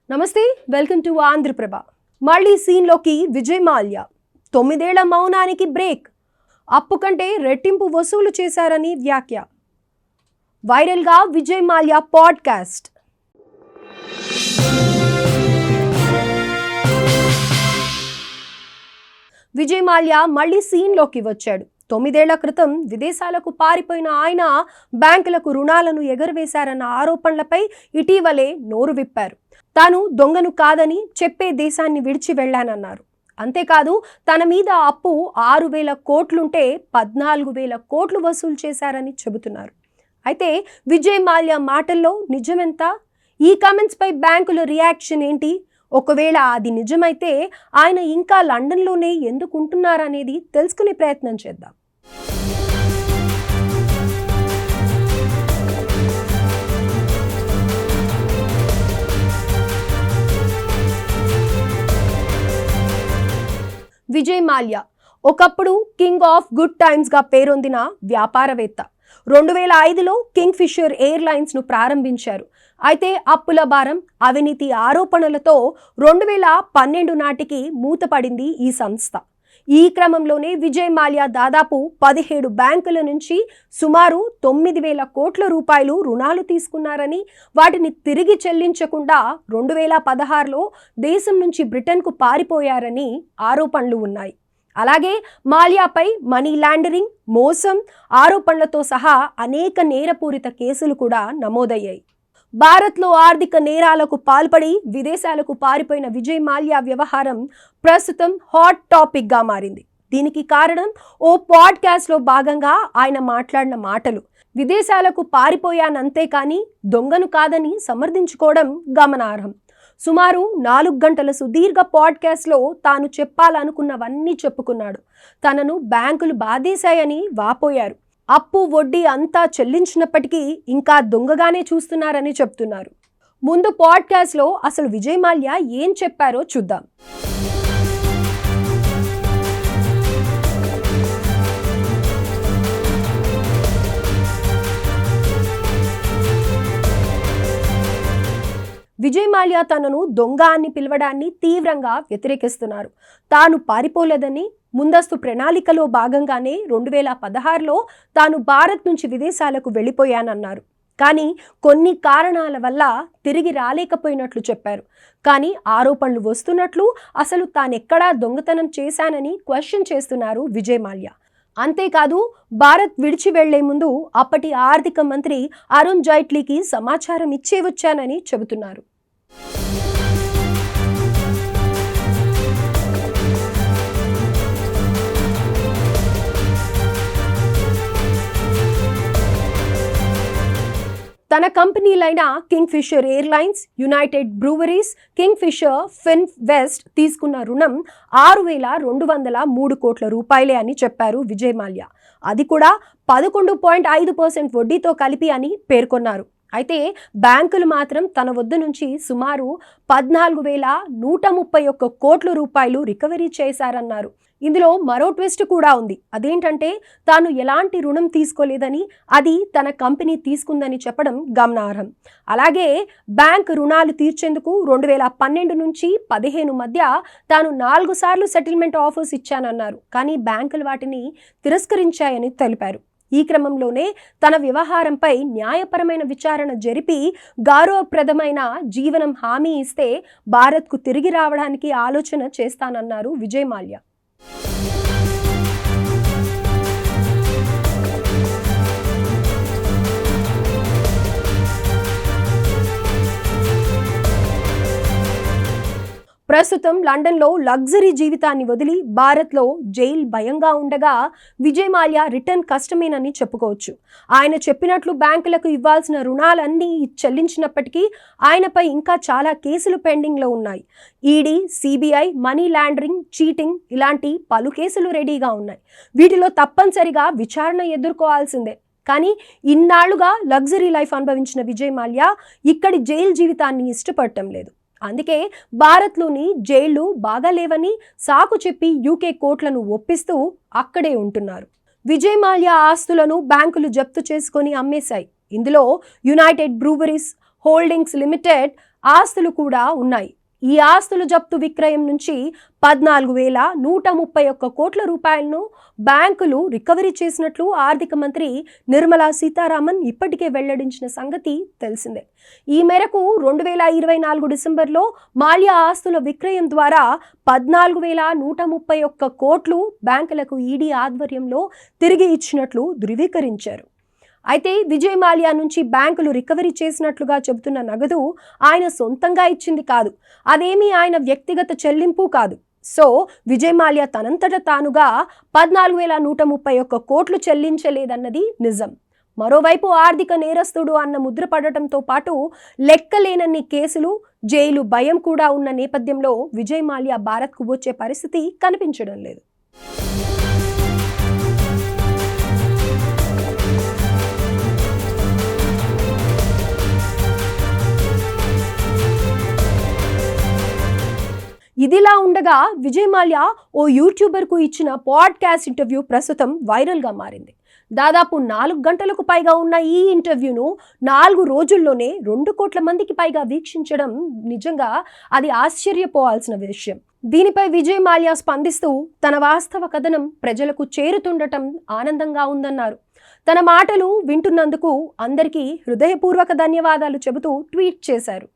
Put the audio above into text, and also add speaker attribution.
Speaker 1: నమస్తే, welcome to Andhraprabha. మళ్ళీ సీన్లోకి విజయ్ మాల్యా. 9 ఏళ్ల మౌనానికి బ్రేక్. అప్పు కంటే రెట్టింపు వసూలు చేశారని వ్యాఖ్య. వైరల్గా విజయ్ మాల్యా పాడ్కాస్ట్. విజయ్ మాల్యా మళ్ళీ సీన్లోకి వచ్చాడు. 9 ఏళ్ల క్రితం విదేశాలకు పారిపోయిన ఆయన బ్యాంకులకు రుణాలను ఎగరవేశారన్న ఆరోపణలపై ఇటీవలే నోరు విప్పారు. తాను దొంగను కాదని చెప్పే దేశాన్ని విడిచి వెళ్లానన్నారు. అంతేకాదు, తన మీద అప్పు 6,000 కోట్లుంటే 14,000 కోట్లు వసూలు చేశారని చెబుతున్నారు. అయితే విజయ్ మాల్యా మాటల్లో నిజమెంత? ఈ కామెంట్స్ పై బ్యాంకుల రియాక్షన్ ఏంటి? ఒకవేళ అది నిజమైతే ఆయన ఇంకా లండన్లోనే ఎందుకు ఉంటున్నారనేది తెలుసుకునే ప్రయత్నం చేద్దాం. విజయ్ మాల్యా ఒకప్పుడు కింగ్ ఆఫ్ గుడ్ టైమ్స్గా పేరొందిన వ్యాపారవేత్త. 2005లో కింగ్ ఫిషర్ ఎయిర్లైన్స్ను ప్రారంభించారు. అయితే అప్పుల భారం, అవినీతి ఆరోపణలతో 2012 నాటికి మూతపడింది ఈ సంస్థ. ఈ క్రమంలోనే విజయ్ మాల్యా దాదాపు 17 బ్యాంకుల నుంచి సుమారు 9,000 కోట్ల రూపాయలు రుణాలు తీసుకున్నారని, వాటిని తిరిగి చెల్లించకుండా 2016లో దేశం నుంచి బ్రిటన్కు పారిపోయారని ఆరోపణలు ఉన్నాయి. అలాగే మాల్యాపై మనీ లాండరింగ్, మోసం ఆరోపణలతో సహా అనేక నేరపూరిత కేసులు కూడా నమోదయ్యాయి. భారత్లో ఆర్థిక నేరాలకు పాల్పడి విదేశాలకు పారిపోయిన విజయ్ మాల్యా వ్యవహారం ప్రస్తుతం హాట్ టాపిక్గా మారింది. దీనికి కారణం ఓ పాడ్కాస్ట్లో భాగంగా ఆయన మాట్లాడిన మాటలు. విదేశాలకు పారిపోయానంతే కానీ దొంగను కాదని సమర్థించుకోవడం గమనార్హం. సుమారు 4 గంటల సుదీర్ఘ పాడ్కాస్ట్లో తాను చెప్పాలనుకున్నవన్నీ చెప్పుకున్నాడు. తనను బ్యాంకులు బాధేశాయని వాపోయారు. అప్పు వడ్డీ అంతా చెల్లించినప్పటికీ ఇంకా దొంగగానే చూస్తున్నారని చెప్తున్నారు. ముందు పాడ్కాస్ట్లో అసలు విజయ్ మాల్యా ఏం చెప్పారో చూద్దాం. విజయ్ మాల్యా తనను దొంగ అని పిలవడాన్ని తీవ్రంగా వ్యతిరేకిస్తున్నారు. తాను పారిపోలేదని, ముందస్తు ప్రణాళికలో భాగంగానే 2016లో తాను భారత్ నుంచి విదేశాలకు వెళ్ళిపోయానన్నారు. కానీ కొన్ని కారణాల వల్ల తిరిగి రాలేకపోయినట్లు చెప్పారు. కానీ ఆరోపణలు వస్తున్నట్లు అసలు తానెక్కడా దొంగతనం చేశానని క్వశ్చన్ చేస్తున్నారు విజయ్ మాల్యా. అంతేకాదు, భారత్ విడిచి వెళ్లే ముందు అప్పటి ఆర్థిక మంత్రి అరుణ్ జైట్లీకి సమాచారం ఇచ్చే వచ్చానని చెబుతున్నారు. తన కంపెనీలైన Kingfisher Airlines, United Breweries, Kingfisher Finvest తీసుకున్న రుణం 6,203 కోట్ల రూపాయలే అని చెప్పారు విజయ్ మాల్యా. అది కూడా 11.5% వడ్డీతో కలిపి అని పేర్కొన్నారు. అయితే బ్యాంకులు మాత్రం తన వద్ద నుంచి సుమారు 14,131 కోట్ల రూపాయలు రికవరీ చేశారన్నారు. ఇందులో మరో ట్విస్ట్ కూడా ఉంది. అదేంటంటే తాను ఎలాంటి రుణం తీసుకోలేదని, అది తన కంపెనీ తీసుకుందని చెప్పడం గమనార్హం. అలాగే బ్యాంక్ రుణాలు తీర్చేందుకు 2012 నుంచి 2015 మధ్య తాను 4 సార్లు సెటిల్మెంట్ ఆఫర్స్ ఇచ్చానన్నారు. కానీ బ్యాంకులు వాటిని తిరస్కరించాయని తెలిపారు. ఈ క్రమంలోనే తన వ్యవహారంపై న్యాయపరమైన విచారణ జరిపి గౌరవప్రదమైన జీవనం హామీ ఇస్తే భారత్కు తిరిగి రావడానికి ఆలోచన చేస్తానన్నారు విజయ్ మాల్యా. ప్రస్తుతం లండన్లో లగ్జరీ జీవితాన్ని వదిలి భారత్లో జైల్ భయంగా ఉండగా విజయ్ మాల్యా రిటర్న్ కష్టమేనని చెప్పుకోవచ్చు. ఆయన చెప్పినట్లు బ్యాంకులకు ఇవ్వాల్సిన రుణాలన్నీ చెల్లించినప్పటికీ ఆయనపై ఇంకా చాలా కేసులు పెండింగ్లో ఉన్నాయి. ED, CBI, money laundering, cheating ఇలాంటి పలు కేసులు రెడీగా ఉన్నాయి. వీటిలో తప్పనిసరిగా విచారణ ఎదుర్కోవాల్సిందే. కానీ ఇన్నాళ్లుగా లగ్జరీ లైఫ్ అనుభవించిన విజయ్ మాల్యా ఇక్కడి జైలు జీవితాన్ని ఇష్టపడటం లేదు. అందుకే భారత్లోని జైళ్లు బాగా లేవని సాకు చెప్పి యూకే కోర్టులను ఒప్పిస్తూ అక్కడే ఉంటున్నారు. విజయ్ మాల్యా ఆస్తులను బ్యాంకులు జప్తు చేసుకొని అమ్మేశాయి. ఇందులో యునైటెడ్ బ్రూవరీస్ హోల్డింగ్స్ లిమిటెడ్ ఆస్తులు కూడా ఉన్నాయి. ఈ ఆస్తుల జప్తు విక్రయం నుంచి 14,131 కోట్ల రూపాయలను బ్యాంకులు రికవరీ చేసినట్లు ఆర్థిక మంత్రి నిర్మలా సీతారామన్ ఇప్పటికే వెల్లడించిన సంగతి తెలిసిందే. ఈ మేరకు 2024 డిసెంబర్లో మాల్యా ఆస్తుల విక్రయం ద్వారా 14,131 కోట్లు బ్యాంకులకు ఈడీ ఆధ్వర్యంలో తిరిగి ఇచ్చినట్లు ధృవీకరించారు. అయితే విజయ్ మాల్యా నుంచి బ్యాంకులు రికవరీ చేసినట్లుగా చెబుతున్న నగదు ఆయన సొంతంగా ఇచ్చింది కాదు, అదేమీ ఆయన వ్యక్తిగత చెల్లింపు కాదు. సో విజయ్ మాల్యా తనంతట తానుగా 14,131 కోట్లు చెల్లించలేదన్నది నిజం. మరోవైపు ఆర్థిక నేరస్తుడు అన్న ముద్ర పడటంతో పాటు లెక్కలేనన్ని కేసులు, జైలు భయం కూడా ఉన్న నేపథ్యంలో విజయ్ మాల్యా భారత్కు వచ్చే పరిస్థితి కనిపించడం లేదు. ఇదిలా ఉండగా విజయ్ మాల్యా ఓ యూట్యూబర్కు ఇచ్చిన పాడ్కాస్ట్ ఇంటర్వ్యూ ప్రస్తుతం వైరల్గా మారింది. దాదాపు 4 గంటలకు పైగా ఉన్న ఈ ఇంటర్వ్యూను 4 రోజుల్లోనే 2 కోట్ల మందికి పైగా వీక్షించడం నిజంగా అది ఆశ్చర్యపోవాల్సిన విషయం. దీనిపై విజయ్ మాల్యా స్పందిస్తూ తన వాస్తవ కథనం ప్రజలకు చేరుతుండటం ఆనందంగా ఉందన్నారు. తన మాటలు వింటున్నందుకు అందరికీ హృదయపూర్వక ధన్యవాదాలు చెబుతూ ట్వీట్ చేశారు.